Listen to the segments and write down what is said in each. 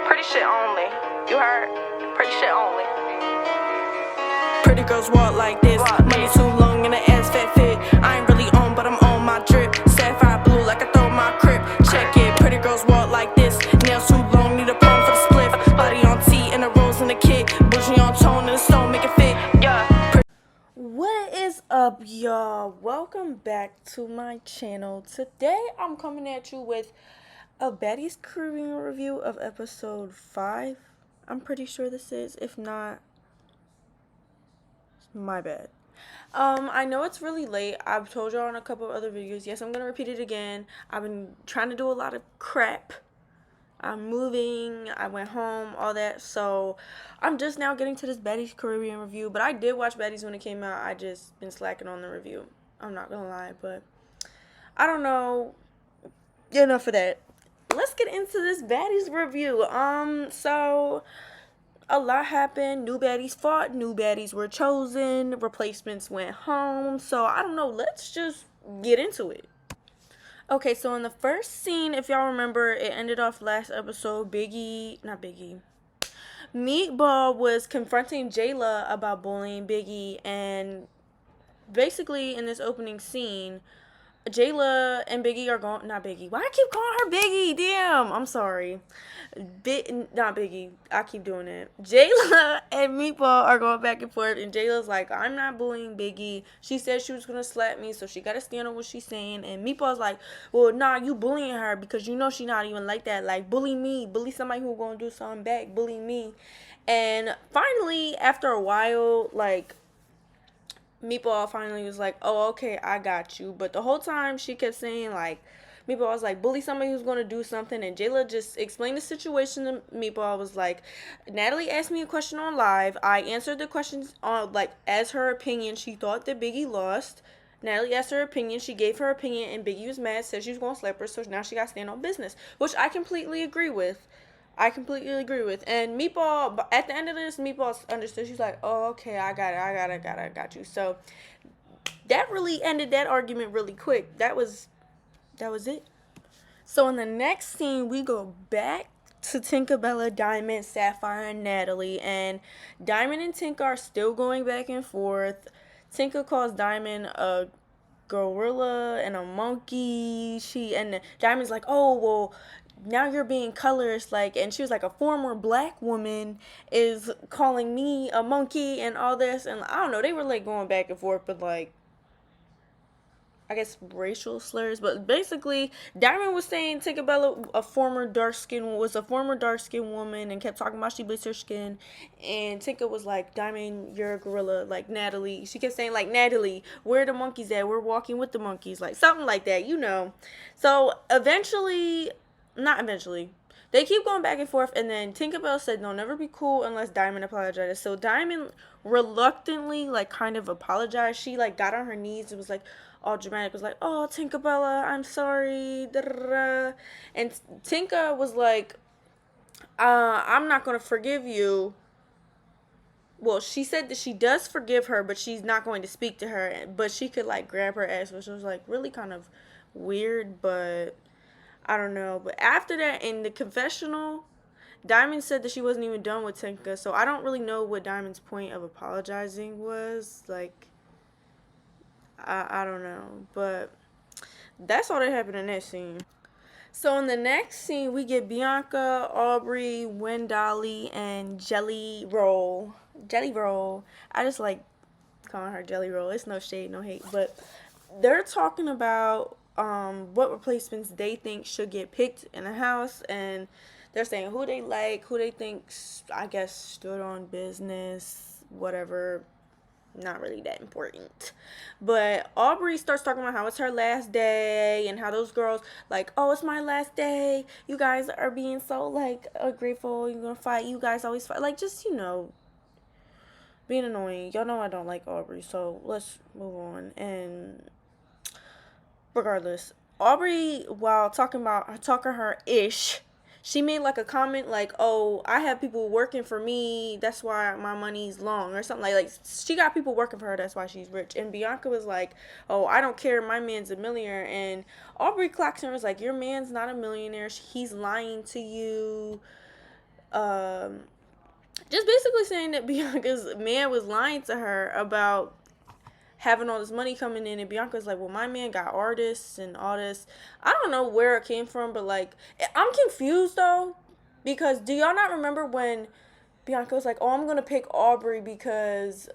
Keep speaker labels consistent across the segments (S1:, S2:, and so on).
S1: Pretty shit only. You heard? Pretty shit only.
S2: Pretty girls walk like this. Money too long and the ass fat fit. I ain't really on, but I'm on my drip. Sapphire blue like I throw my crib. Check it. Pretty girls walk like this. Nails too long, need a palm for the spliff. Body on T and the rose in the kit. Bougie on tone and the stone make it fit. Yeah. What is up, y'all? Welcome back to my channel. Today I'm coming at you with a Baddies Caribbean review of episode 5. I'm pretty sure this is. If not, my bad. I know it's really late. I've told y'all in a couple of other videos. Yes, I'm gonna repeat it again. I've been trying to do a lot of crap. I'm moving, I went home, all that. So I'm just now getting to this Baddies Caribbean review. But I did watch Baddies when it came out. I just been slacking on the review. I'm not gonna lie, but I don't know. Enough of that. Let's get into this Baddies review. So a lot happened. New baddies fought. New baddies were chosen. Replacements went home. So I don't know. Let's just get into it. Okay, so in the first scene, if y'all remember, it ended off last episode. Meatball was confronting Jayla about bullying Biggie, and basically in this opening scene, Jayla and Biggie are going, not Biggie. Why I keep calling her Biggie? Damn, I'm sorry. Not Biggie. I keep doing it. Jayla and Meatball are going back and forth, and Jayla's like, I'm not bullying Biggie. She said she was going to slap me, so she got to stand on what she's saying. And Meatball's like, well, nah, you bullying her because you know she not even like that. Like, bully me. Bully somebody who going to do something back. Bully me. And finally, after a while, like, Meatball finally was like, oh, okay, I got you. But the whole time she kept saying, like, Meatball was like, bully somebody who's going to do something. And Jayla just explained the situation to Meatball. Was like, Natalie asked me a question on live. I answered the questions on, like, as her opinion. She thought that Biggie lost. Natalie asked her opinion. She gave her opinion. And Biggie was mad, said she was going to slap her. So now she got to stand on business. Which I completely agree with. And Meatball, at the end of this, Meatball understood. She's like, oh, okay, I got you. So that really ended that argument really quick. That was it. So in the next scene, we go back to Tinkerbella, Diamond, Sapphire, and Natalie. And Diamond and Tinker are still going back and forth. Tinker calls Diamond a gorilla and a monkey. And Diamond's like, oh, well, now you're being colorist, like, and she was like, a former black woman is calling me a monkey and all this. And I don't know, they were like going back and forth, but like, I guess racial slurs. But basically, Diamond was saying Tinkerbella was a former dark skinned woman, and kept talking about she bleached her skin. And Tinker was like, Diamond, you're a gorilla. Like, Natalie, she kept saying, like, Natalie, where are the monkeys at? We're walking with the monkeys, like something like that, you know. So they keep going back and forth, and then Tinkerbell said they'll never be cool unless Diamond apologizes. So Diamond reluctantly, like, kind of apologized. She, like, got on her knees and was like all dramatic, was like, oh, Tinkerbella, I'm sorry. Da-da-da. And Tinker was like, I'm not gonna forgive you. Well, she said that she does forgive her, but she's not going to speak to her. But she could, like, grab her ass, which was, like, really kind of weird, but I don't know. But after that, in the confessional, Diamond said that she wasn't even done with Tinka. So I don't really know what Diamond's point of apologizing was. Like, I don't know. But that's all that happened in that scene. So in the next scene, we get Bianca, Aubrey, Wendolly, and Jelly Roll. Jelly Roll. I just like calling her Jelly Roll. It's no shade, no hate. But they're talking about what replacements they think should get picked in the house, and they're saying who they like, who they think, I guess, stood on business, whatever. Not really that important. But Aubrey starts talking about how it's her last day, and how those girls, like, oh, it's my last day, you guys are being so, like, ungrateful, you're gonna fight, you guys always fight, like, just, you know, being annoying. Y'all know I don't like Aubrey, so let's move on. And regardless, Aubrey, while talking her ish, she made like a comment like, oh, I have people working for me, that's why my money's long, or something like she got people working for her, that's why she's rich. And Bianca was like, oh, I don't care, my man's a millionaire. And Aubrey clocks her and was like, your man's not a millionaire, he's lying to you. just basically saying that Bianca's man was lying to her about having all this money coming in, and Bianca's like, well, my man got artists and all this. I don't know where it came from, but like, I'm confused though, because do y'all not remember when Bianca was like, oh, I'm gonna pick Aubrey because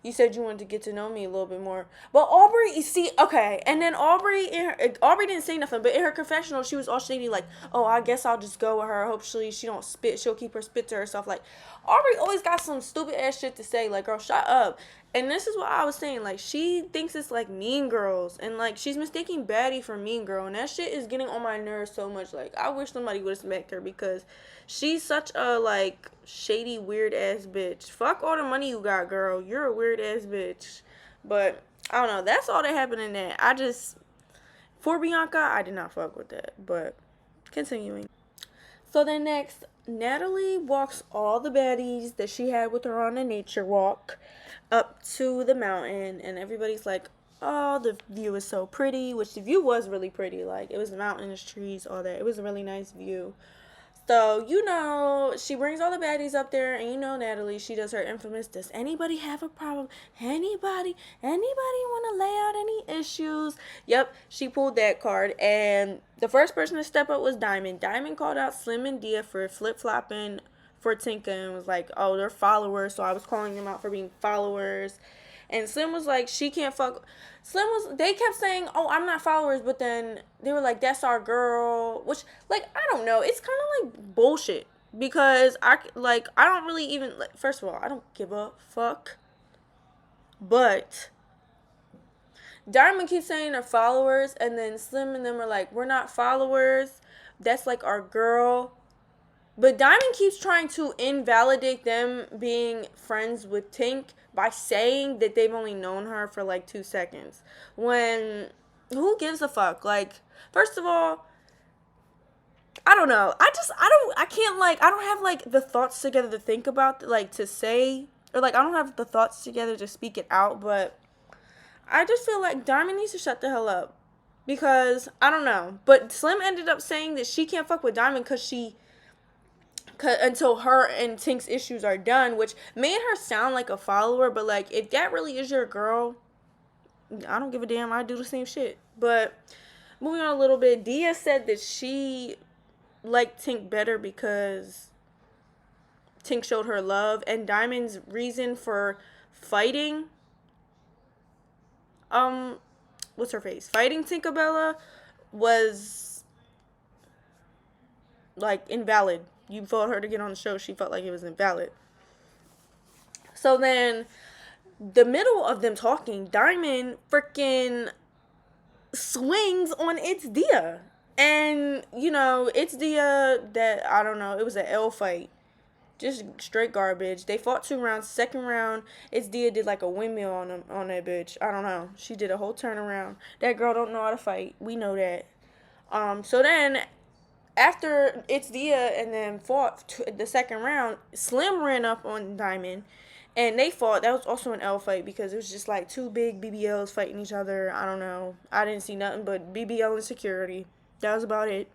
S2: you said you wanted to get to know me a little bit more. But Aubrey, you see, okay, and then Aubrey didn't say nothing, but in her confessional, she was all shady, like, oh, I guess I'll just go with her. Hopefully she don't spit. She'll keep her spit to herself. Like, Aubrey always got some stupid ass shit to say. Like, girl, shut up. And this is what I was saying. Like, she thinks it's like Mean Girls, and like she's mistaking Baddie for Mean Girl, and that shit is getting on my nerves so much. Like, I wish somebody would have smacked her because she's such a like shady, weird ass bitch. Fuck all the money you got, girl. You're a weird ass bitch. But I don't know. That's all that happened in that. For Bianca, I did not fuck with that. But continuing. So then next, Natalie walks all the baddies that she had with her on a nature walk up to the mountain, and everybody's like, oh, the view is so pretty, which the view was really pretty. Like, it was mountains, trees, all that. It was a really nice view. So, she brings all the baddies up there, and Natalie, she does her infamous, does anybody have a problem? Anybody want to lay out any issues? Yep, she pulled that card, and the first person to step up was Diamond. Diamond called out Slim and Dia for flip-flopping for Tinka and was like, oh, they're followers, so I was calling them out for being followers. And Slim was like, she can't fuck. They kept saying, oh, I'm not followers, but then they were like, that's our girl, which, like, I don't know, it's kind of like bullshit, because I don't really even, like, first of all, I don't give a fuck, but Diamond keeps saying they're followers, and then Slim and them are like, we're not followers, that's like our girl. But Diamond keeps trying to invalidate them being friends with Tink by saying that they've only known her for like 2 seconds. When, who gives a fuck? Like, first of all, I don't know. I don't have like the thoughts together to think about, like to say, or like I don't have the thoughts together to speak it out, but I just feel like Diamond needs to shut the hell up. Because, I don't know. But Slim ended up saying that she can't fuck with Diamond until her and Tink's issues are done, which made her sound like a follower, but like, if that really is your girl, I don't give a damn. I do the same shit. But moving on a little bit, Dia said that she liked Tink better because Tink showed her love, and Diamond's reason for fighting fighting Tinkerbella was like invalid. You fought her to get on the show. She felt like it was invalid. So then, the middle of them talking, Diamond freaking swings on It's Dia. And, It's Dia that, I don't know, it was an L fight. Just straight garbage. They fought 2 rounds. Second round, It's Dia did like a windmill on that bitch. I don't know. She did a whole turnaround. That girl don't know how to fight. We know that. So then, after It's Dia and then fought the second round, Slim ran up on Diamond, and they fought. That was also an L fight because it was just like 2 big BBLs fighting each other. I don't know. I didn't see nothing but BBL and security. That was about it.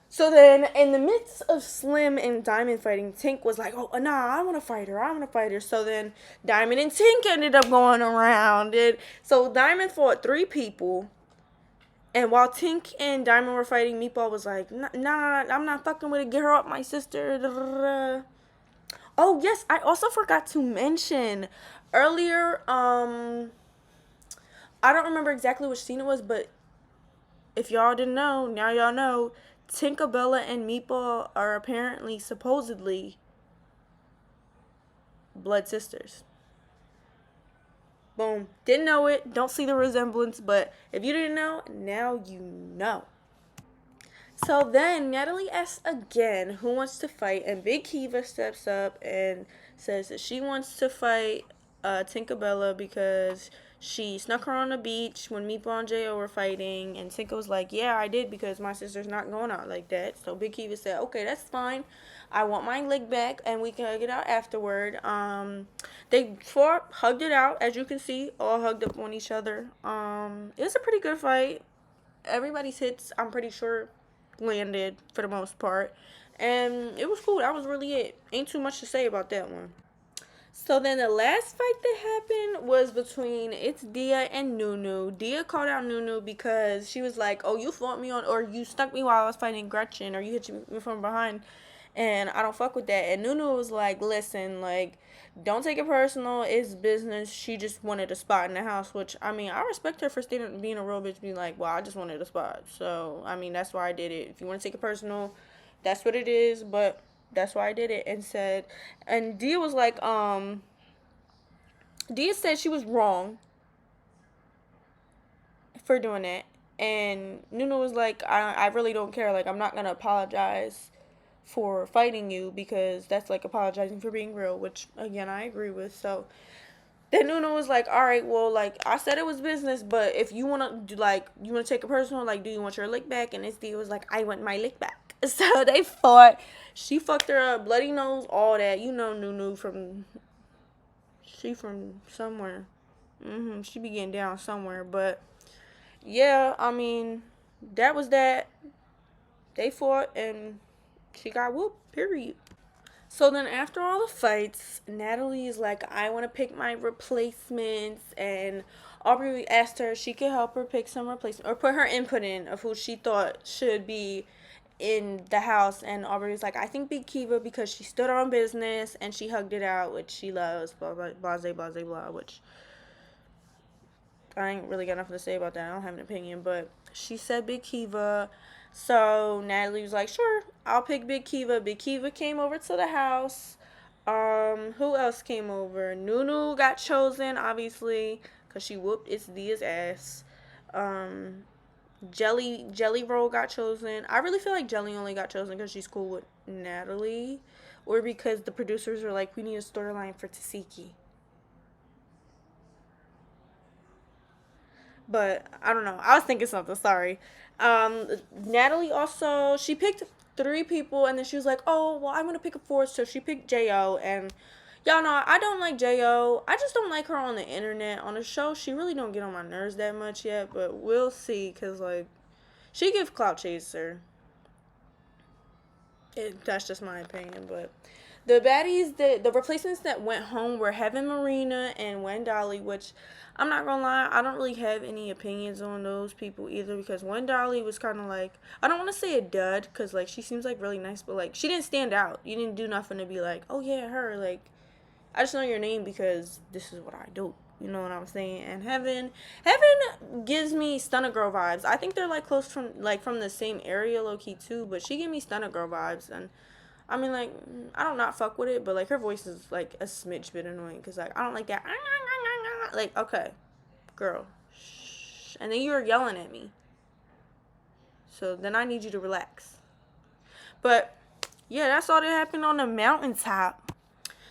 S2: So then, in the midst of Slim and Diamond fighting, Tink was like, oh, nah, I want to fight her. So then, Diamond and Tink ended up going around. So Diamond fought 3 people. And while Tink and Diamond were fighting, Meatball was like, nah, I'm not fucking with it. Get her up, my sister. Oh, yes, I also forgot to mention earlier, I don't remember exactly which scene it was, but if y'all didn't know, now y'all know, Tinkerbella and Meatball are apparently, supposedly, blood sisters. Boom. Didn't know it. Don't see the resemblance. But if you didn't know, now you know. So then Natalie asks again who wants to fight. And Big Kiva steps up and says that she wants to fight Tinkerbella because she snuck her on the beach when Meatball and J.O. were fighting. And Tinker was like, yeah, I did because my sister's not going out like that. So Big Kiva said, okay, that's fine. I want my leg back, and we can hug it out afterward. They fought, hugged it out, as you can see, all hugged up on each other. It was a pretty good fight. Everybody's hits, I'm pretty sure, landed for the most part. And it was cool. That was really it. Ain't too much to say about that one. So then the last fight that happened was between It's Dia and Nunu. Dia called out Nunu because she was like, oh, you fought me on, or you stuck me while I was fighting Gretchen, or you hit me from behind, and I don't fuck with that. And Nunu was like, listen, like, don't take it personal. It's business. She just wanted a spot in the house, which, I mean, I respect her for being a real bitch, being like, well, I just wanted a spot. So, I mean, that's why I did it. If you want to take it personal, that's what it is, but that's why I did it. And Dia was like, Dia said she was wrong for doing that. And Nunu was like, I really don't care. Like, I'm not going to apologize for fighting you because that's like apologizing for being real, which, again, I agree with. So then Nunu was like, all right, well, like, I said it was business, but if you want to, like, you want to take it personal, like, do you want your lick back? And this Dia was like, I want my lick back. So they fought. She fucked her up, bloody nose, all that. You know Nunu from somewhere. She be getting down somewhere. But yeah, I mean, that was that. They fought and she got whooped, period. So then after all the fights, Natalie is like, I want to pick my replacements. And Aubrey asked her if she could help her pick some replacement or put her input in of who she thought should be in the house. And Aubrey was like, I think Big Kiva because she stood on business and she hugged it out, which she loves, blah, blah, blah, blah, blah, blah, which I ain't really got nothing to say about that. I don't have an opinion, but she said Big Kiva. So Natalie was like, sure, I'll pick Big Kiva. Big Kiva came over to the house. Who else came over? Nunu got chosen, obviously, because she whooped It's Dia's ass. Jelly Roll got chosen. I really feel like Jelly only got chosen because she's cool with Natalie, or because the producers are like, we need a storyline for Tasiki. But I don't know. I was thinking something. Sorry. Natalie also, she picked 3 people, and then she was like, oh, well, I'm gonna pick a 4th. So she picked Jo, and y'all know I don't like Jo. I just don't like her on the internet. On the show, she really don't get on my nerves that much yet, but we'll see, because like, she gives clout chaser. That's just my opinion. But the baddies, the replacements that went home were Heaven Marina and Wendolly, which I'm not gonna lie, I don't really have any opinions on those people either, because Wendolly was kind of like, I don't want to say a dud, because like, she seems like really nice, but like, she didn't stand out. You didn't do nothing to be like, oh yeah, her. Like, I just know your name because this is what I do. You know what I'm saying? And Heaven gives me Stunner Girl vibes. I think they're like close from the same area, low key too. But she gave me Stunner Girl vibes, and I mean, like, I don't not fuck with it, but like, her voice is like a smidge bit annoying, because like, I don't like that. Like, okay, girl, shh. And then you were yelling at me, so then I need you to relax. But yeah, that's all that happened on the mountaintop.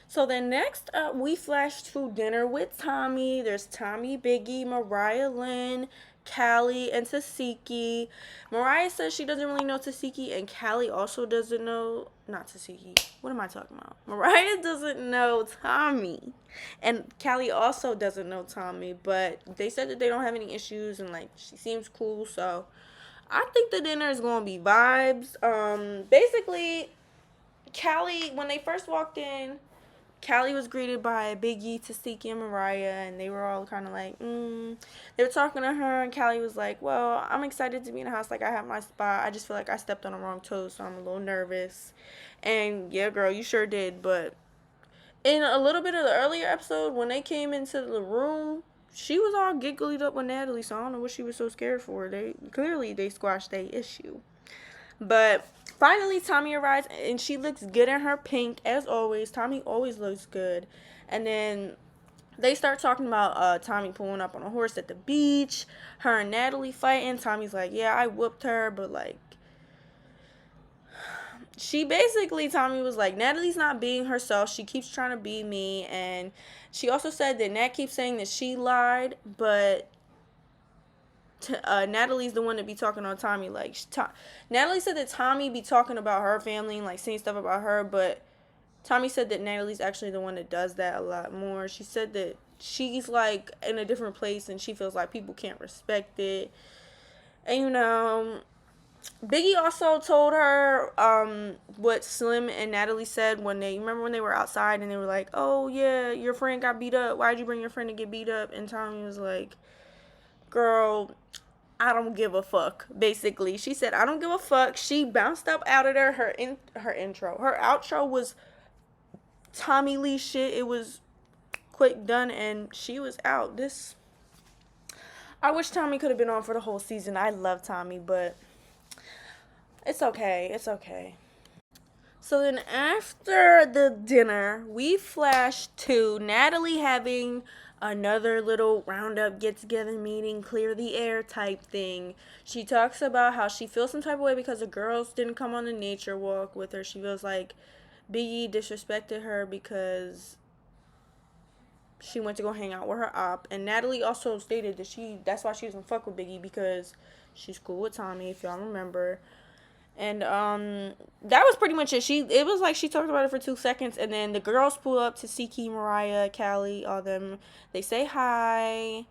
S2: So then next up, we flash to dinner with Tommy. There's Tommy, Biggie, Mariah Lynn, Callie, and Tasiki. Mariah says she doesn't really know Tasiki, and Callie also doesn't know, not Tasiki. What am I talking about? Mariah doesn't know Tommy, and Callie also doesn't know Tommy, but they said that they don't have any issues, and like, she seems cool, so I think the dinner is gonna be vibes. Basically, Callie, when they first walked in, Callie was greeted by Biggie, Tasiki, and Mariah, and they were all kind of like, They were talking to her, and Callie was like, well, I'm excited to be in the house. Like, I have my spot. I just feel like I stepped on the wrong toes, so I'm a little nervous. And, yeah, girl, you sure did. But in a little bit of the earlier episode, when they came into the room, she was all giggly up with Natalie, so I don't know what she was so scared for. They squashed their issue. But finally, Tommy arrives, and she looks good in her pink, as always. Tommy always looks good. And then they start talking about Tommy pulling up on a horse at the beach, her and Natalie fighting. Tommy's like, yeah, I whooped her, but like, Tommy was like, Natalie's not being herself. She keeps trying to be me. And she also said that Nat keeps saying that she lied, but Natalie's the one that be talking on Tommy. Like, Natalie said that Tommy be talking about her family and like saying stuff about her, but Tommy said that Natalie's actually the one that does that a lot more. She said that she's like in a different place and she feels like people can't respect it. And you know, Biggie also told her what Slim and Natalie said when they remember when they were outside and they were like, "Oh yeah, your friend got beat up. Why'd you bring your friend to get beat up?" And Tommy was like, "Girl, I don't give a fuck." Basically, she said, "I don't give a fuck." She bounced up out of there. Her outro was Tommy Lee shit. It was quick done, and she was out. I wish Tommy could have been on for the whole season. I love Tommy, but it's okay. It's okay. So then after the dinner, we flash to Natalie having another little roundup get together meeting, clear the air type thing. She talks about how she feels some type of way because the girls didn't come on the nature walk with her. She feels like Biggie disrespected her because she went to go hang out with her op. And Natalie also stated that that's why she doesn't fuck with Biggie, because she's cool with Tommy, if y'all remember. And that was pretty much it. It was like she talked about it for 2 seconds, and then the girls pull up to Siki, Mariah, Callie, all them. They say hi,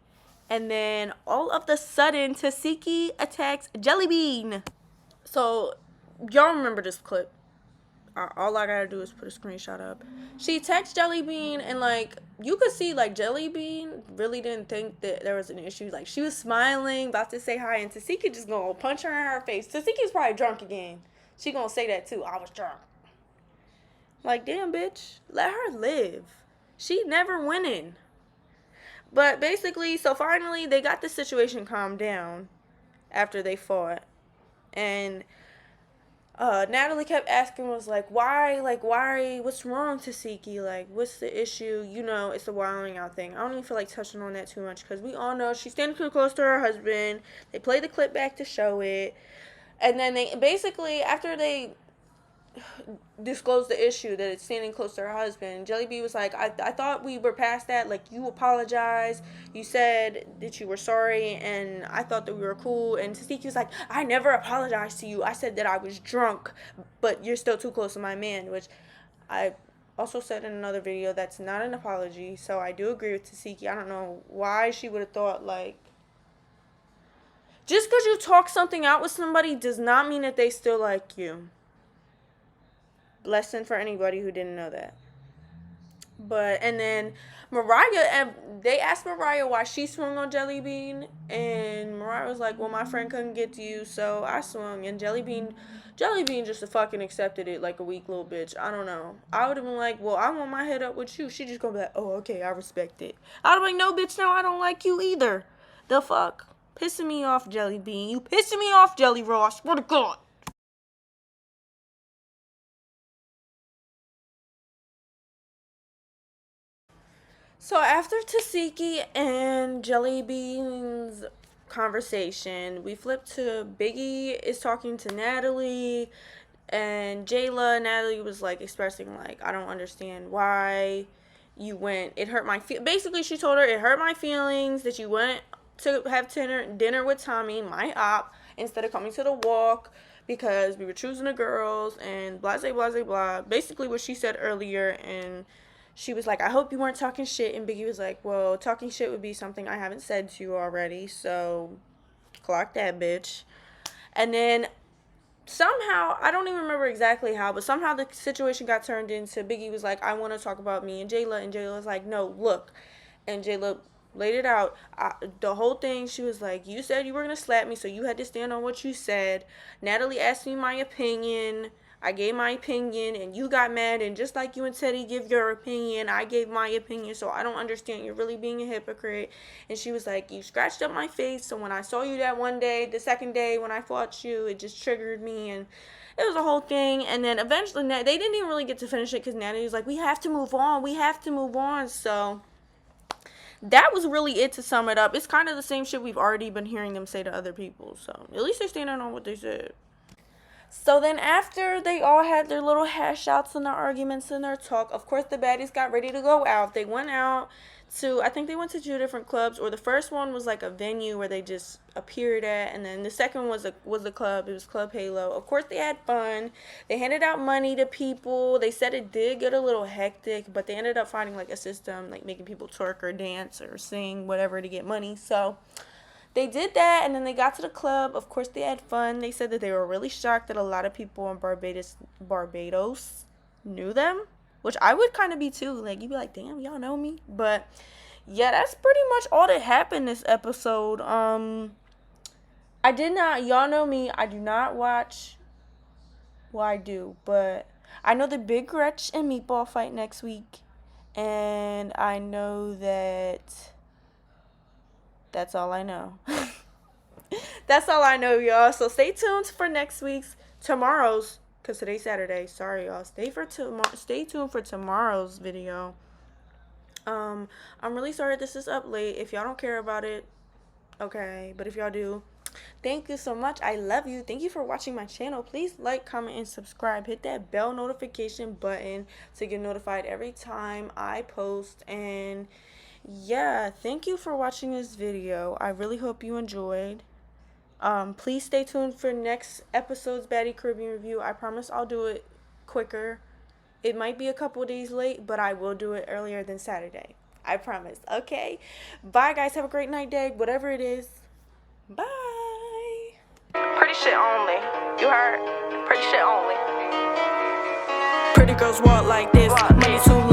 S2: and then all of the sudden, Tasiki attacks Jellybean. So y'all remember this clip? All I gotta do is put a screenshot up. She texts Jellybean, and like you could see, like Jellybean really didn't think that there was an issue. Like she was smiling, about to say hi, and Tasiki just gonna punch her in her face. Tasiki's probably drunk again. She gonna say that too. I was drunk. Like damn, bitch, let her live. She never winning. But basically, so finally they got the situation calmed down after they fought, and Natalie kept asking, was like, why, what's wrong, Tasiki? Like, what's the issue? You know, it's the wilding out thing. I don't even feel like touching on that too much because we all know she's standing too close to her husband. They play the clip back to show it. And then they basically, after they disclosed the issue that it's standing close to her husband, Jellybean was like, I thought we were past that. Like, you apologized. You said that you were sorry, and I thought that we were cool. And Tasiki was like, I never apologized to you. I said that I was drunk, but you're still too close to my man, which I also said in another video that's not an apology. So I do agree with Tasiki. I don't know why she would have thought, like, just because you talk something out with somebody does not mean that they still like you. Lesson for anybody who didn't know that. But, and then Mariah, they asked Mariah why she swung on Jellybean, and Mariah was like, well, my friend couldn't get to you, so I swung. And Jellybean just fucking accepted it like a weak little bitch. I don't know. I would have been like, well, I want my head up with you. She just gonna be like, oh, okay, I respect it. I would have been like, no, bitch, no, I don't like you either. The fuck? Pissing me off, Jellybean. You pissing me off, Jelly Roll. I swear to God. So after Tasiki and Jellybean's conversation, we flip to Biggie is talking to Natalie and Jayla. Natalie was like expressing like, I don't understand why you went. It hurt my basically she told her it hurt my feelings that you went to have dinner with Tommy, my op, instead of coming to the walk because we were choosing the girls and blah blah blah blah. Basically what she said earlier, and she was like, I hope you weren't talking shit. And Biggie was like, well, talking shit would be something I haven't said to you already. So, clock that, bitch. And then, somehow, I don't even remember exactly how, but somehow the situation got turned into Biggie was like, I want to talk about me and Jayla. And Jayla was like, no, look. And Jayla laid it out. The whole thing, she was like, you said you were going to slap me, so you had to stand on what you said. Natalie asked me my opinion. I gave my opinion, and you got mad, and just like you and Teddy give your opinion, I gave my opinion, so I don't understand. You're really being a hypocrite. And she was like, you scratched up my face, so when I saw you that one day, the second day when I fought you, it just triggered me, and it was a whole thing. And then eventually, they didn't even really get to finish it, because Natalie was like, we have to move on, so that was really it to sum it up. It's kind of the same shit we've already been hearing them say to other people, so at least they're standing on what they said. So then after they all had their little hash outs and their arguments and their talk, of course the baddies got ready to go out. They went out to, I think they went to 2 different clubs, or the first one was like a venue where they just appeared at, and then the second was a club. It was Club Halo. Of course they had fun. They handed out money to people. They said it did get a little hectic, but they ended up finding like a system, like making people twerk or dance or sing, whatever, to get money. So they did that, and then they got to the club. Of course, they had fun. They said that they were really shocked that a lot of people in Barbados knew them, which I would kind of be too. Like, you'd be like, damn, y'all know me. But yeah, that's pretty much all that happened this episode. I did not, y'all know me, I do not watch, well, I do, but I know the Big Gretch and Meatball fight next week, and I know that that's all I know. That's all I know, y'all. So stay tuned for next week's, tomorrow's, because today's Saturday. Sorry, y'all. Stay tuned for tomorrow's video. I'm really sorry this is up late. If y'all don't care about it, okay. But if y'all do, thank you so much. I love you. Thank you for watching my channel. Please like, comment, and subscribe. Hit that bell notification button to get notified every time I post. And yeah, thank you for watching this video. I really hope you enjoyed. Please stay tuned for next episode's Baddie Caribbean review. I promise I'll do it quicker. It might be a couple days late, but I will do it earlier than Saturday. I promise. Okay? Bye, guys. Have a great night, day. Whatever it is. Bye.
S1: Pretty shit only. You heard? Pretty shit only.
S2: Pretty girls walk like this. Money too